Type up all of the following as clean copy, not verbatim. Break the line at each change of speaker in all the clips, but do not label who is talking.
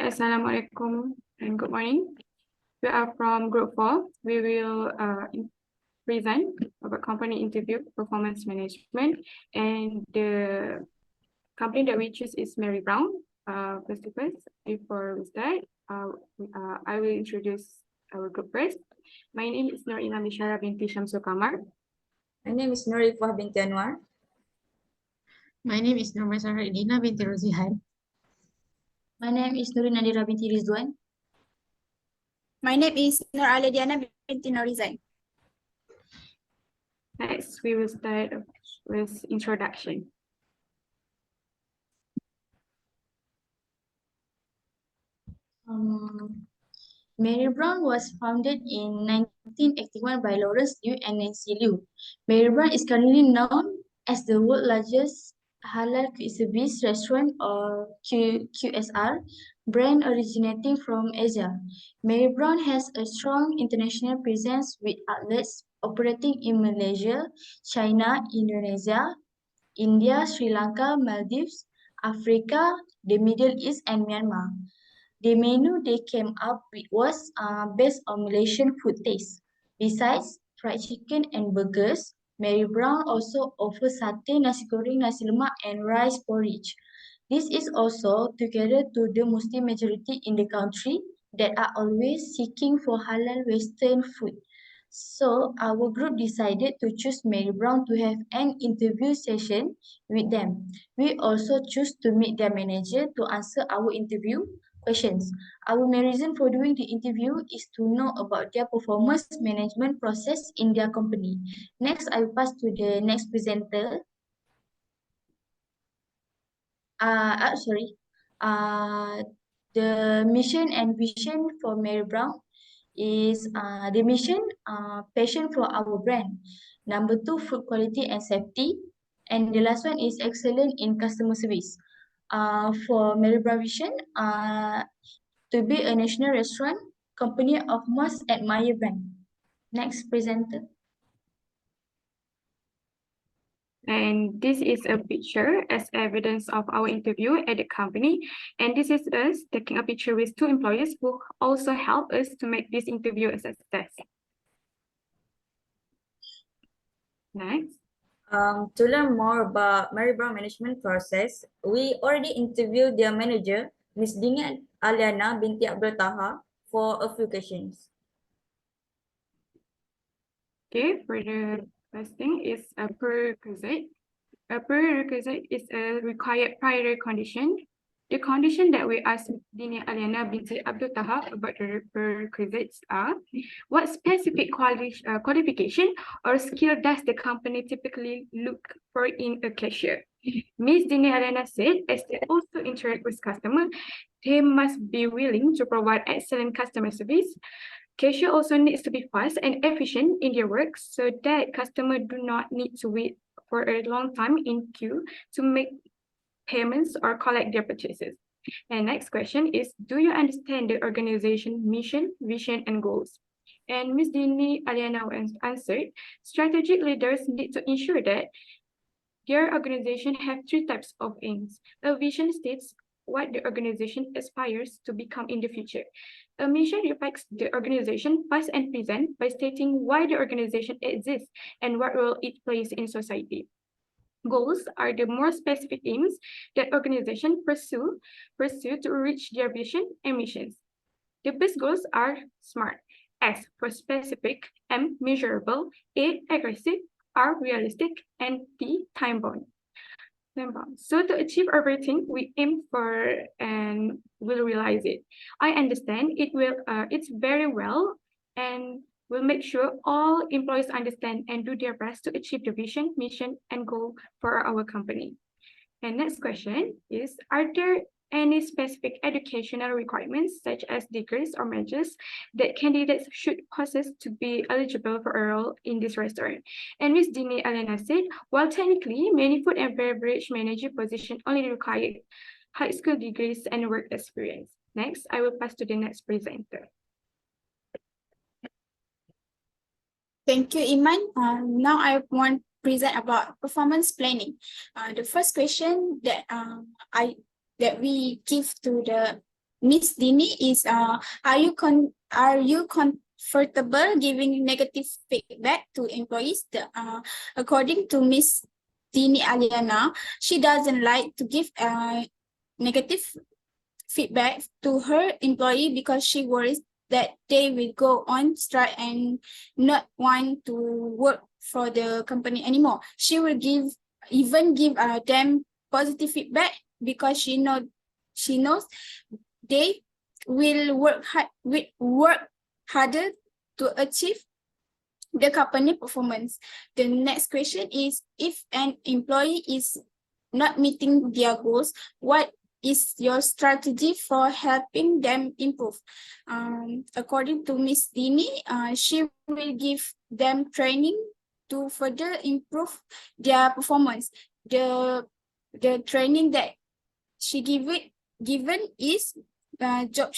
Okay, Assalamualaikum and good morning. We are from Group 4. We will present about company interview performance management, and the company that we choose is Mary Brown. First, before we start, I will introduce our group first. My name is Nur Ina Mishara binti Shamsul Kamar.
My name is Norifah binti Anwar.
My name is Nur Masara Idina binti Rozihan.
My name is Nurin Nadira binti Rizwan.
My name is Nur Aladiana binti Norizan.
Next, we will start with introduction.
Mary Brown was founded in 1981 by Lawrence Liu and Nancy Liu. Mary Brown is currently known as the world's largest halal quick service restaurant, or QSR, brand originating from Asia. Mary Brown has a strong international presence with outlets operating in Malaysia, China, Indonesia, India, Sri Lanka, Maldives, Africa, the Middle East, and Myanmar. The menu they came up with was based on Malaysian food taste. Besides fried chicken and burgers, Mary Brown also offers satay, nasi goreng, nasi lemak, and rice porridge. This is also together to the Muslim majority in the country that are always seeking for halal Western food. So our group decided to choose Mary Brown to have an interview session with them. We also choose to meet their manager to answer our interview questions. Our main reason for doing the interview is to know about their performance management process in their company. Next, I will pass to the next presenter. The mission and vision for Mary Brown is the mission, passion for our brand. Number 2, food quality and safety. And the last one is excellent in customer service. For Mary Brown vision, to be a national restaurant company of most admired brand. Next presenter.
And this is a picture as evidence of our interview at the company. And this is us taking a picture with 2 employees who also help us to make this interview a success. Next.
To learn more about Mary Brown management process, we already interviewed their manager, Ms. Dini Aliana binti Abdul Taha, for a few questions.
Okay, for the first thing is a prerequisite. A prerequisite is a required prior condition. The condition that we asked Dini Aliana binti Abdul Taha about the prerequisites are: what specific qualification or skill does the company typically look for in a cashier? Ms. Dini Aliana said, as they also interact with customers, they must be willing to provide excellent customer service. Cashier also needs to be fast and efficient in their work so that customers do not need to wait for a long time in queue to make payments or collect their purchases. And next question is, do you understand the organization mission, vision, and goals? And Ms. Dini Aliana answered, strategic leaders need to ensure that their organization have 3 types of aims. A vision states what the organization aspires to become in the future. A mission reflects the organization past and present by stating why the organization exists and what role it plays in society. Goals are the more specific aims that organizations pursue to reach their vision and missions. The best goals are SMART: S for specific, M measurable, A aggressive, R realistic, and T time-bound. So to achieve everything we aim for and will realize it. I understand it's very well, and we'll make sure all employees understand and do their best to achieve the vision, mission, and goal for our company. And next question is, are there any specific educational requirements, such as degrees or measures, that candidates should possess to be eligible for a role in this restaurant? And Ms. Dini Aliana said, while technically many food and beverage manager positions only require high school degrees and work experience. Next, I will pass to the next presenter.
Thank you, Iman. Now I want to present about performance planning. The first question that we give to the Miss Dini is are you comfortable giving negative feedback to employees? According to Miss Dini Aliana, she doesn't like to give negative feedback to her employee because she worries that they will go on strike and not want to work for the company anymore. She will give them positive feedback because she knows they will work harder to achieve the company performance. The next question is, if an employee is not meeting their goals, what is your strategy for helping them improve? According to Miss Dini, she will give them training to further improve their performance. The training that she given is job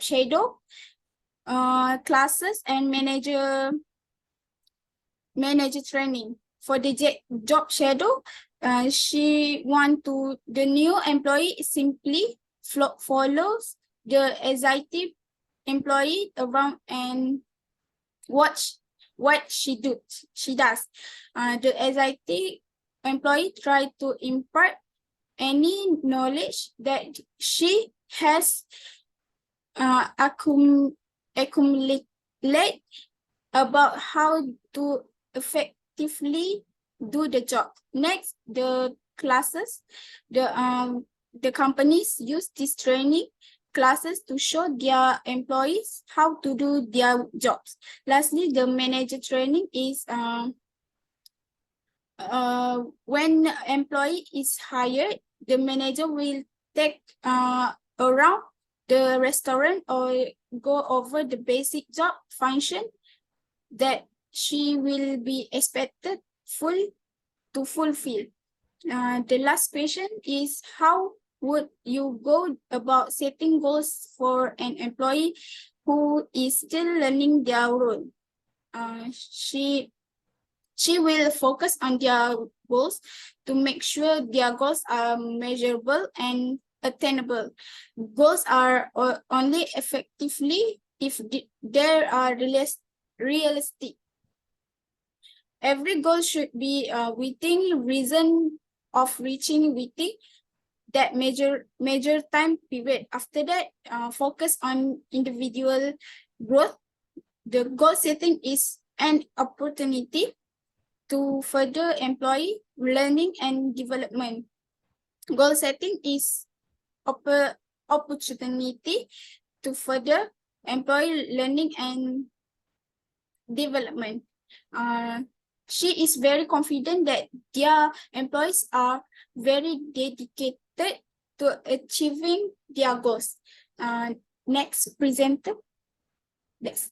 shadow classes and manager training. For the job shadow, she want to the new employee simply follows the executive employee around and watch what she does. The executive employee try to impart any knowledge that she has accumulate about how to effectively do the job. Next, the classes, the companies use this training classes to show their employees how to do their jobs. Lastly, the manager training is when employee is hired, the manager will take around the restaurant or go over the basic job function that she will be expected to fulfill. The last question is, how would you go about setting goals for an employee who is still learning their role? She will focus on their goals to make sure their goals are measurable and attainable. Goals are only effectively if they are realistic. Every goal should be within reason of reaching within that major time period. After that, focus on individual growth. The goal setting is an opportunity to further employee learning and development. Goal setting is opportunity to further employee learning and development. She is very confident that their employees are very dedicated to achieving their goals. Next presenter. Next.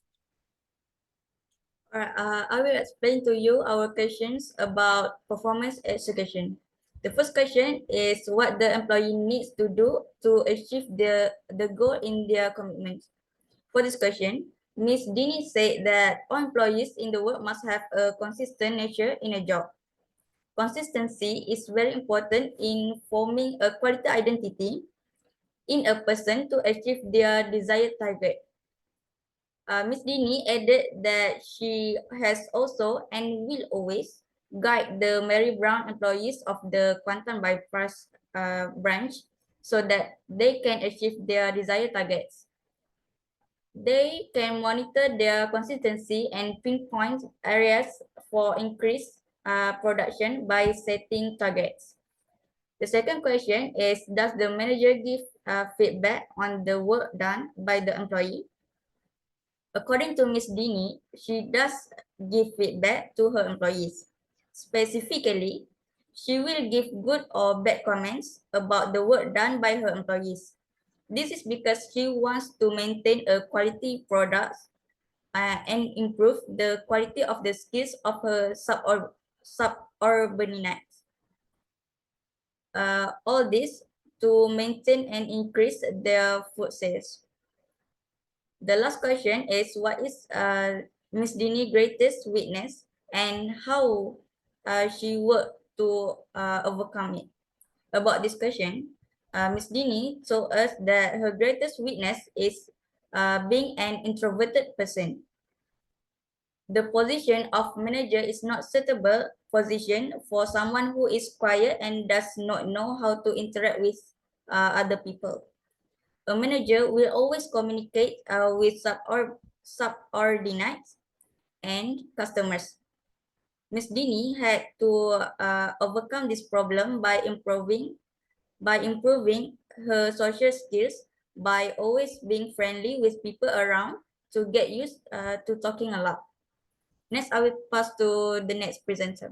I will explain to you our questions about performance education. The first question is what the employee needs to do to achieve the goal in their commitment. For this question, Ms. Dini said that all employees in the work must have a consistent nature in a job. Consistency is very important in forming a quality identity in a person to achieve their desired target. Ms. Dini added that she has also and will always guide the Mary Brown employees of the Quantum Bypass branch so that they can achieve their desired targets. They can monitor their consistency and pinpoint areas for increased production by setting targets. The second question is, does the manager give feedback on the work done by the employee? According to Ms. Dini, she does give feedback to her employees. Specifically, she will give good or bad comments about the work done by her employees. This is because she wants to maintain a quality product and improve the quality of the skills of her suburbanites. All this to maintain and increase their food sales. The last question is, what is Ms. Dini's greatest weakness and how she worked to overcome it? About this question, Ms. Dini told us that her greatest weakness is being an introverted person. The position of manager is not suitable position for someone who is quiet and does not know how to interact with other people. A manager will always communicate with subordinates and customers. Ms. Dini had to overcome this problem by improving her social skills by always being friendly with people around to get used to talking a lot. Next, I will pass to the next presenter.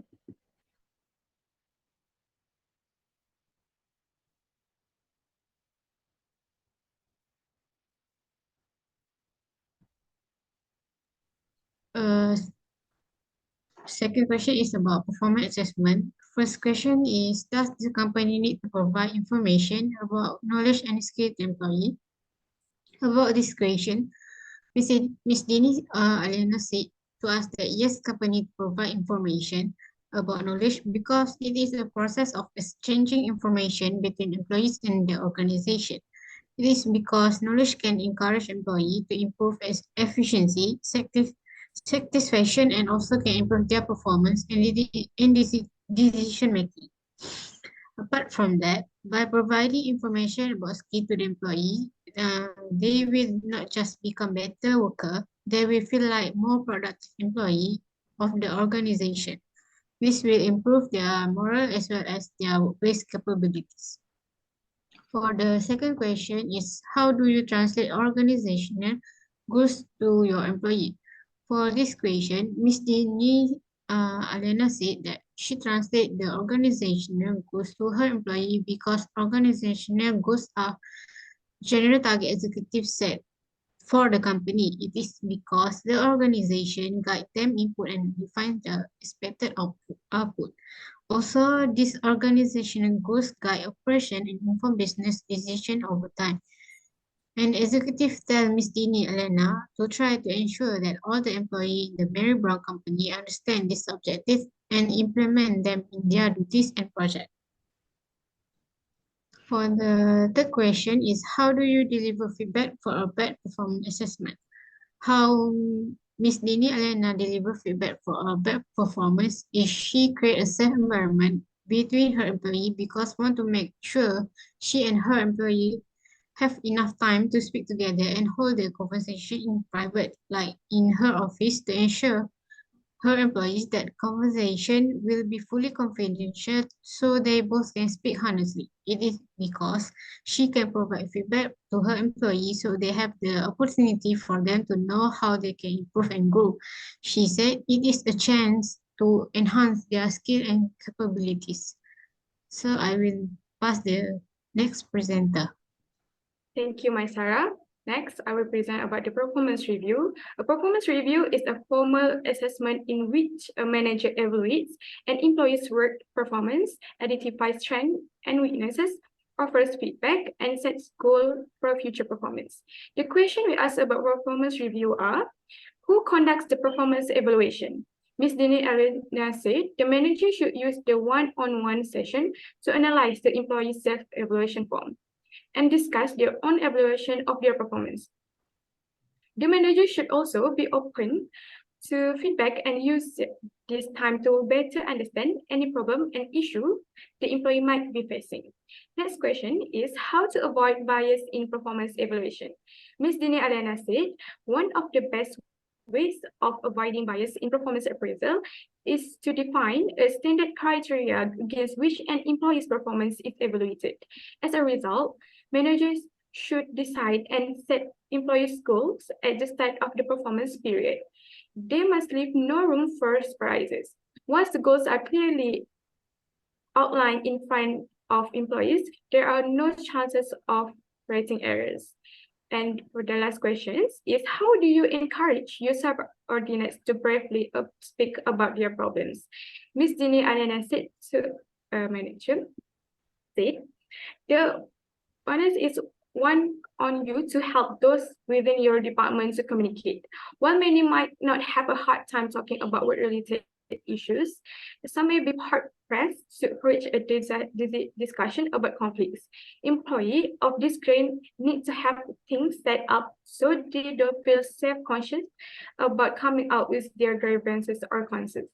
Second question is about performance assessment. First question is, does the company need to provide information about knowledge and skill to employee? About this question, Ms. Dini Aliana said to us that yes, company provide information about knowledge because it is a process of exchanging information between employees and the organization. It is because knowledge can encourage employee to improve efficiency, satisfaction, and also can improve their performance and decision making. Apart from that, by providing information about skill to the employee, they will not just become better worker, they will feel like more productive employee of the organization. This will improve their morale as well as their workplace capabilities. For the second question is, how do you translate organizational goals to your employee? For this question, Ms. Dini Alena said that she translates the organizational goals to her employee because organizational goals are general target executive set for the company. It is because the organization guide them input and define the expected output. Also, this organizational goals guide operation and inform business decision over time. An executive tell Ms. Dini Elena to try to ensure that all the employees in the Mary Brown company understand this objective and implement them in their duties and projects. For the third question is, how do you deliver feedback for a bad performance assessment? How Ms. Dini Elena deliver feedback for a bad performance is she create a safe environment between her employee because want to make sure she and her employee have enough time to speak together and hold the conversation in private, like in her office, to ensure her employees that conversation will be fully confidential so they both can speak honestly. It is because she can provide feedback to her employees so they have the opportunity for them to know how they can improve and grow. She said it is a chance to enhance their skill and capabilities. So I will pass the next presenter.
Thank you, Maisara. Next, I will present about the performance review. A performance review is a formal assessment in which a manager evaluates an employee's work performance, identifies strengths and weaknesses, offers feedback, and sets goals for future performance. The question we ask about performance review are, who conducts the performance evaluation? Ms. Dini Alina said the manager should use the one-on-one session to analyze the employee's self-evaluation form and discuss their own evaluation of their performance. The manager should also be open to feedback and use this time to better understand any problem and issue the employee might be facing. Next question is how to avoid bias in performance evaluation. Ms. Dini Alena said one of the best ways of avoiding bias in performance appraisal is to define a standard criteria against which an employee's performance is evaluated. As a result, managers should decide and set employees' goals at the start of the performance period. They must leave no room for surprises. Once the goals are clearly outlined in front of employees, there are no chances of writing errors. And for the last questions is, how do you encourage your subordinates to bravely speak about their problems? Ms. Dini Alena said to manager, said, the onus is one on you to help those within your department to communicate. While many might not have a hard time talking about work-related issues, some may be hard-pressed to approach a discussion about conflicts. Employees of this grade need to have things set up so they don't feel self-conscious about coming out with their grievances or concerns.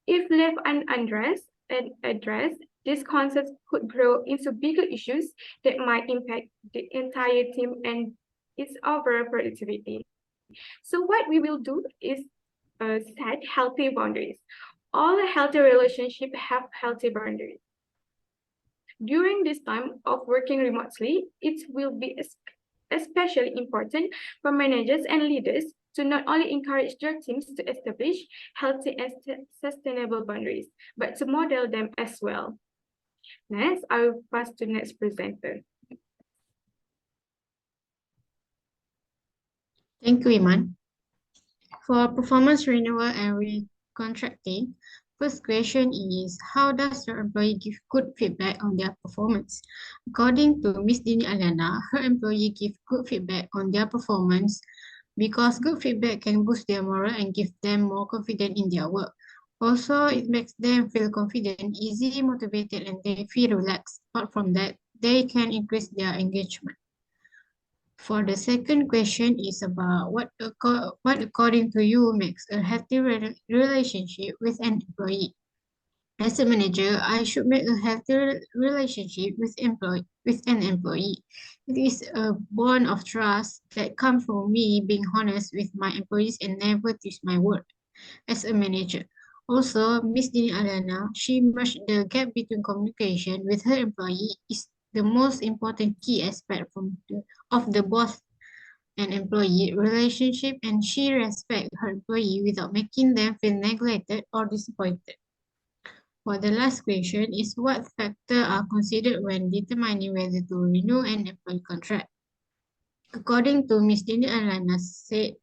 If left unaddressed, these concerns could grow into bigger issues that might impact the entire team and its overall productivity. So what we will do is set healthy boundaries. All healthy relationships have healthy boundaries. During this time of working remotely, it will be especially important for managers and leaders to not only encourage their teams to establish healthy and sustainable boundaries, but to model them as well. Next, I will pass to next presenter.
Thank you, Iman. For performance renewal and recontracting, first question is, how does your employee give good feedback on their performance? According to Miss Dini Aliana, her employee give good feedback on their performance because good feedback can boost their morale and give them more confidence in their work. Also, it makes them feel confident, easily motivated, and they feel relaxed. Apart from that, they can increase their engagement. For the second question is about what according to you makes a healthy relationship with an employee. As a manager, I should make a healthy relationship with an employee. It is a bond of trust that comes from me being honest with my employees and never twist my word as a manager. Also, Miss Dini Alana, she merged the gap between communication with her employee is the most important key aspect of the boss and employee relationship, and she respects her employee without making them feel neglected or disappointed. For the last question is what factors are considered when determining whether to renew an employee contract? According to Ms. Dini Alana said,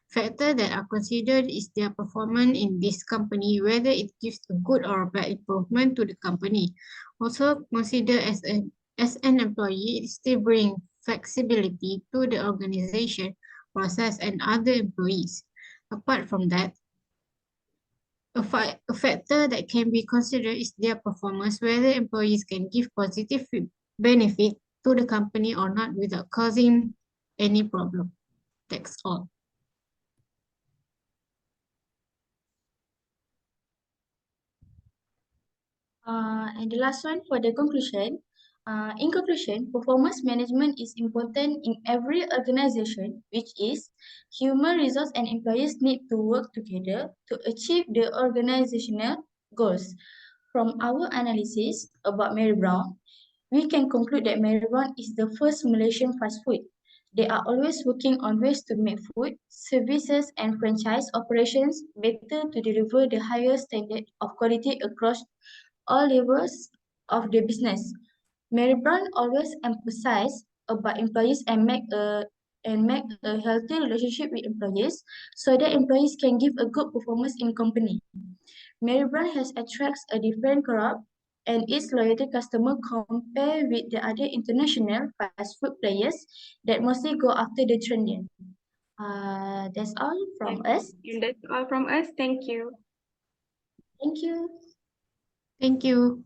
factors that are considered is their performance in this company, whether it gives a good or a bad improvement to the company. Also consider as an employee, it still brings flexibility to the organization, process, and other employees. Apart from that, a factor that can be considered is their performance, whether employees can give positive benefit to the company or not without causing any problem. That's all.
And the last one for the conclusion. In conclusion, performance management is important in every organization, which is human resource and employees need to work together to achieve the organizational goals. From our analysis about Mary Brown, we can conclude that Mary Brown is the first Malaysian fast food. They are always working on ways to make food, services, and franchise operations better to deliver the highest standard of quality across all levels of the business. Mary Brown always emphasized about employees and make a healthy relationship with employees so that employees can give a good performance in company. Mary Brown has attracts a different crowd and its loyalty customer compared with the other international fast food players that mostly go after the trending. That's all from us.
And that's all from us. Thank you.
Thank you.
Thank you.